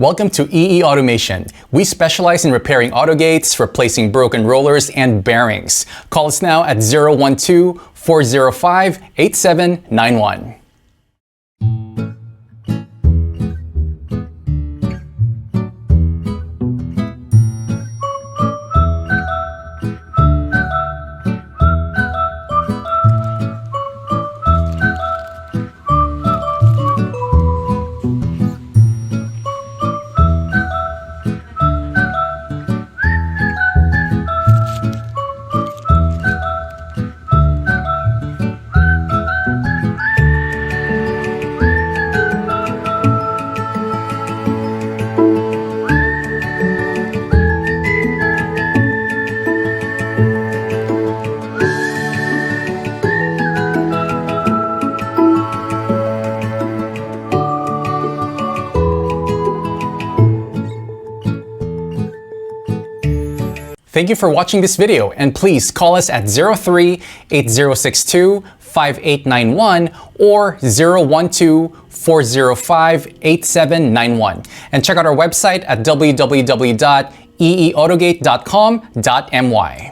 Welcome to EE Automation. We specialize in repairing autogates, replacing broken rollers, and bearings. Call us now at 012-405-8791. Thank you for watching this video, and please call us at 03-8062-5891 or 012-405-8791. And check out our website at www.eeautogate.com.my.